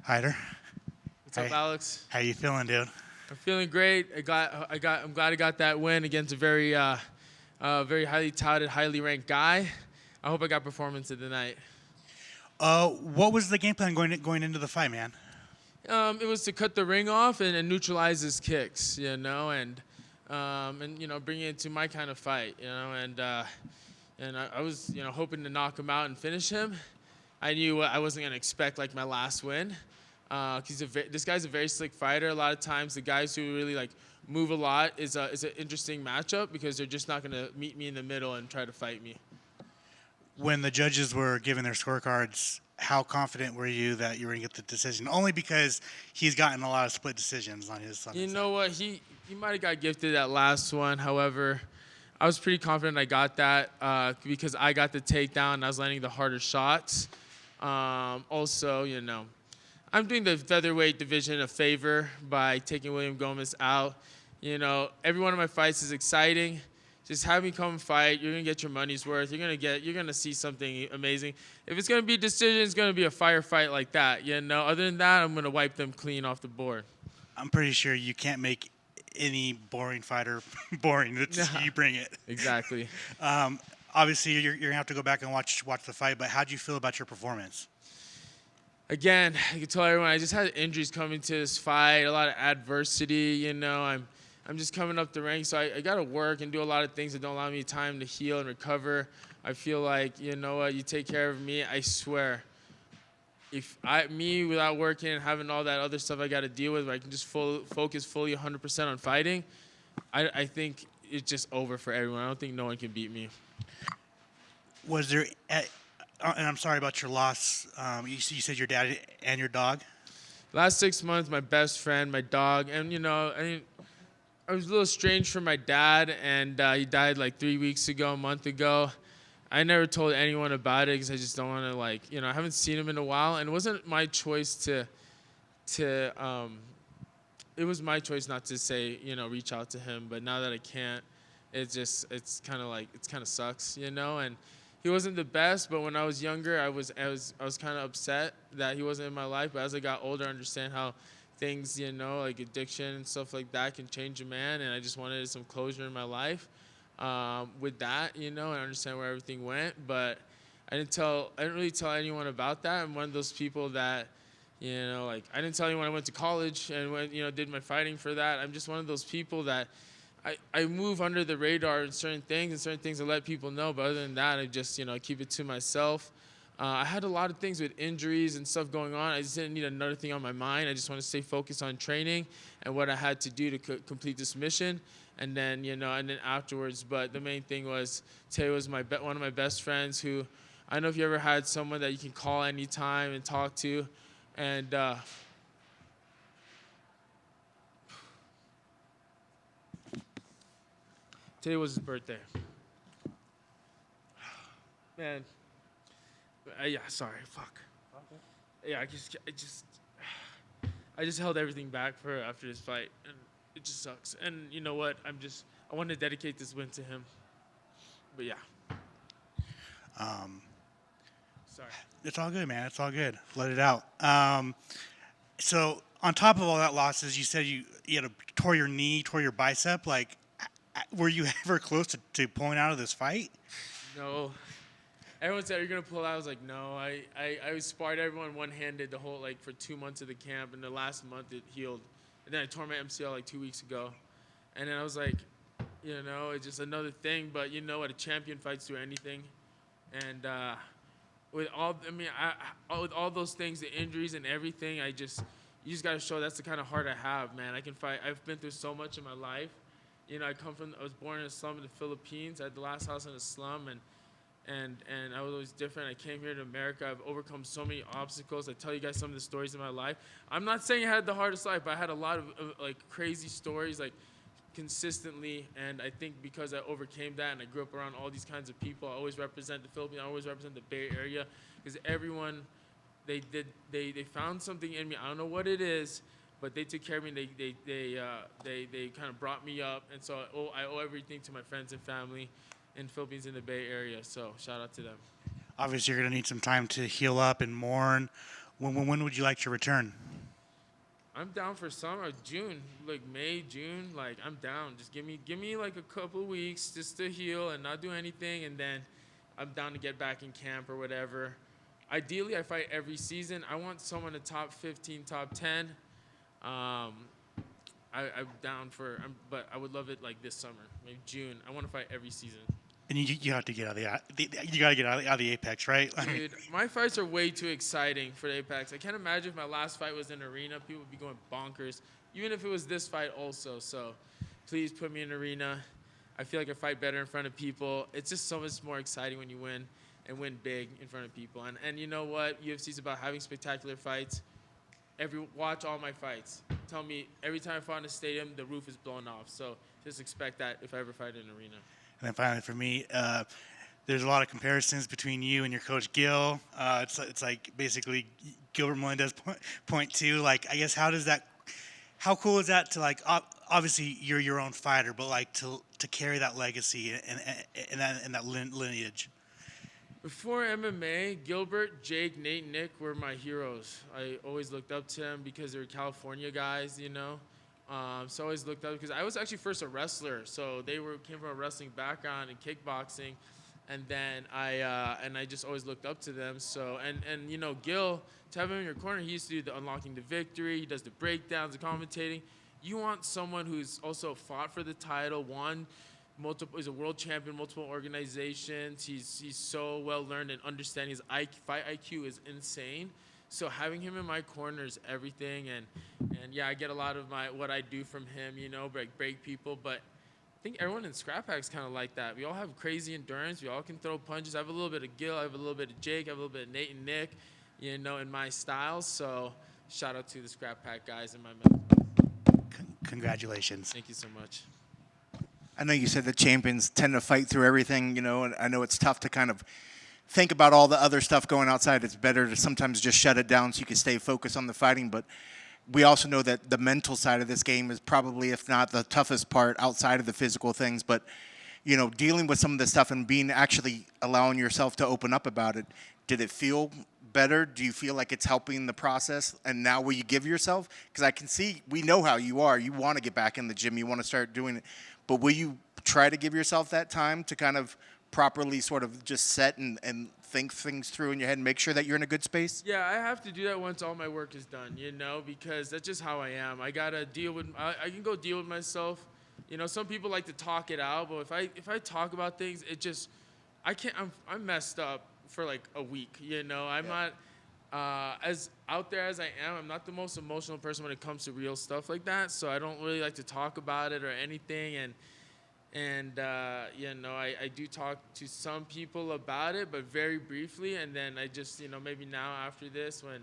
Hyder, What's up, Alex? how you feeling, dude? I'm feeling great. I'm glad I got that win against a very highly touted, highly ranked guy. I hope I got performance of the night. What was the game plan going into the fight, man? It was to cut the ring off and neutralize his kicks, bring it into my kind of fight, and I was, hoping to knock him out and finish him. I knew I wasn't gonna expect like my last win. This guy's a very slick fighter. A lot of times, the guys who really like move a lot is an interesting matchup because they're just not gonna meet me in the middle and try to fight me. When the judges were giving their scorecards, how confident were you that you were gonna get the decision? Only because he's gotten a lot of split decisions on his. You know what? He might have got gifted that last one. However, I was pretty confident I got that because I got the takedown and I was landing the harder shots. Also, I'm doing the featherweight division a favor by taking William Gomis out. Every one of my fights is exciting. Just have me come fight. You're gonna get your money's worth. You're gonna see something amazing. If it's gonna be a decision, it's gonna be a firefight like that. Other than that, I'm gonna wipe them clean off the board. I'm pretty sure you can't make any boring fighter boring. You bring it. Exactly. Obviously, you're gonna have to go back and watch the fight. But how do you feel about your performance? Again, I can tell everyone I just had injuries coming to this fight, a lot of adversity. I'm just coming up the ranks, so I got to work and do a lot of things that don't allow me time to heal and recover. I feel like, you take care of me, I swear. Me without working and having all that other stuff I got to deal with, where I can just focus fully 100% on fighting, I think it's just over for everyone. I don't think no one can beat me. Was there, and I'm sorry about your loss. You said your dad and your dog. Last 6 months, my best friend, my dog, and I was a little strange for my dad, and he died like 3 weeks ago, a month ago. I never told anyone about it because I just don't want to I haven't seen him in a while, and it wasn't my choice it was my choice not to say, reach out to him. But now that I can't, it's kind of sucks, and he wasn't the best. But when I was younger, I was kind of upset that he wasn't in my life. But as I got older, I understand how things, like addiction and stuff like that can change a man, and I just wanted some closure in my life with that, and understand where everything went. But I didn't really tell anyone about that. I'm one of those people that, I didn't tell anyone I went to college and went, did my fighting for that. I'm just one of those people that I move under the radar in certain things I let people know. But other than that, I just, keep it to myself. I had a lot of things with injuries and stuff going on. I just didn't need another thing on my mind. I just want to stay focused on training and what I had to do to complete this mission. And then, and then afterwards. But the main thing was Tay was one of my best friends who, I don't know if you ever had someone that you can call anytime and talk to. And today was his birthday. Man. Yeah, sorry, fuck. Okay. Yeah, I just held everything back for after this fight, and it just sucks. And you know what? I want to dedicate this win to him. But yeah. Sorry. It's all good, man. It's all good. Let it out. So on top of all that losses, you said you had tore your knee, tore your bicep. Like, were you ever close to pulling out of this fight? No. Everyone said, "Are you gonna pull out?" I was like, "No." I sparred everyone one-handed the whole for 2 months of the camp, and the last month it healed, and then I tore my MCL 2 weeks ago, and then I was like, it's just another thing. But you know what? A champion fights through anything, and with all those things, the injuries and everything, you just gotta show that's the kind of heart I have, man. I can fight. I've been through so much in my life. I was born in a slum in the Philippines. I had the last house in a slum, and I was always different. I came here to America. I've overcome so many obstacles. I tell you guys some of the stories of my life. I'm not saying I had the hardest life, but I had a lot of crazy stories consistently. And I think because I overcame that and I grew up around all these kinds of people, I always represent the Philippines. I always represent the Bay Area because everyone, they found something in me. I don't know what it is, but they took care of me. They kind of brought me up, and so I owe everything to my friends and family in Philippines in the Bay Area. So shout out to them. Obviously, you're going to need some time to heal up and mourn. When would you like to return? I'm down for summer, June, like May, June. Like I'm down. Just give me like a couple weeks just to heal and not do anything, and then I'm down to get back in camp or whatever. Ideally, I fight every season. I want someone in top 15, top 10. I'm down for, but I would love it like this summer, maybe June. I want to fight every season. And you have to get out of you got to get out of the Apex, right? Dude, my fights are way too exciting for the Apex. I can't imagine if my last fight was in arena, people would be going bonkers. Even if it was this fight also. So please put me in arena. I feel like I fight better in front of people. It's just so much more exciting when you win and win big in front of people. And you know what? UFC's about having spectacular fights. Watch all my fights. Tell me every time I fight in a stadium, the roof is blown off. So just expect that if I ever fight in an arena. And then finally, for me, there's a lot of comparisons between you and your coach Gil. It's like basically Gilbert Melendez point two. Like, I guess how cool is that to like? Obviously, you're your own fighter, but like to carry that legacy and that lineage. Before MMA, Gilbert, Jake, Nate, and Nick were my heroes. I always looked up to them because they were California guys, you know. So I always looked up because I was actually first a wrestler. So they came from a wrestling background and kickboxing, and then I just always looked up to them. So and you know, Gil, to have him in your corner, he used to do the Unlocking the Victory. He does the breakdowns, the commentating. You want someone who's also fought for the title, is a world champion, multiple organizations. He's so well learned and understanding. His fight IQ is insane. So having him in my corner is everything, and yeah, I get a lot of what I do from him, you know, break people. But I think everyone in Scrap Pack's kind of like that. We all have crazy endurance. We all can throw punches. I have a little bit of Gil. I have a little bit of Jake. I have a little bit of Nate and Nick, you know, in my style. So shout out to the Scrap Pack guys in my middle. Congratulations. Thank you so much. I know you said that champions tend to fight through everything, you know, and I know it's tough to kind of think about all the other stuff going outside. It's better to sometimes just shut it down so you can stay focused on the fighting. But we also know that the mental side of this game is probably, if not the toughest part outside of the physical things. But, you know, dealing with some of this stuff and actually allowing yourself to open up about it, did it feel better? Do you feel like it's helping the process? And now will you give yourself? Because I can see, we know how you are. You want to get back in the gym. You want to start doing it. But will you try to give yourself that time to kind of properly sort of just set and think things through in your head and make sure that you're in a good space? Yeah, I have to do that once all my work is done, you know, because that's just how I am. I gotta deal with. I can go deal with myself. You know, some people like to talk it out, but if I talk about things, it just I can't. I'm messed up for like a week. You know, I'm not as out there as I am. I'm not the most emotional person when it comes to real stuff like that. So I don't really like to talk about it or anything. And you know, I do talk to some people about it, but very briefly. And then I just, you know, maybe now after this, when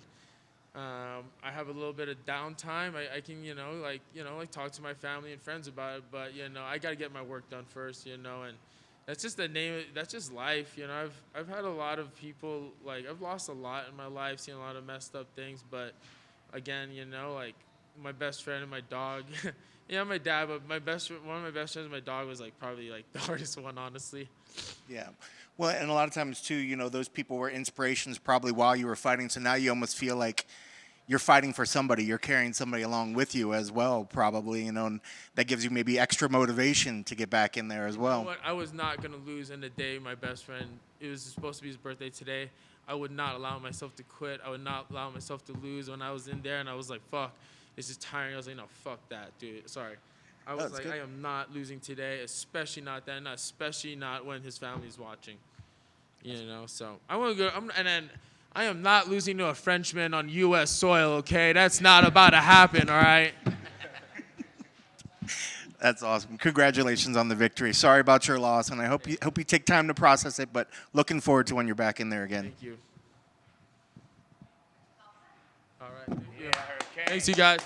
I have a little bit of downtime, I can, you know, like talk to my family and friends about it. But, you know, I got to get my work done first, you know, and that's just that's just life. You know, I've had a lot of people, like, I've lost a lot in my life, seen a lot of messed up things. But again, you know, like my best friend and my dog, yeah, my dad, but one of my best friends and my dog was like probably like the hardest one, honestly. Yeah. Well, and a lot of times too, you know, those people were inspirations probably while you were fighting. So now you almost feel like you're fighting for somebody. You're carrying somebody along with you as well, probably, you know, and that gives you maybe extra motivation to get back in there as well. You know what? I was not going to lose in the day my best friend, it was supposed to be his birthday today. I would not allow myself to quit. I would not allow myself to lose when I was in there, and I was like, fuck, this is tiring. I was like, no, fuck that, dude. Sorry. I was like, good. I am not losing today, especially not then, especially not when his family's watching. You know, so I want to go, and then I am not losing to a Frenchman on U.S. soil, okay? That's not about to happen, all right? That's awesome. Congratulations on the victory. Sorry about your loss, and I hope you take time to process it, but looking forward to when you're back in there again. Thank you. All right. Thank you. Thanks, you guys.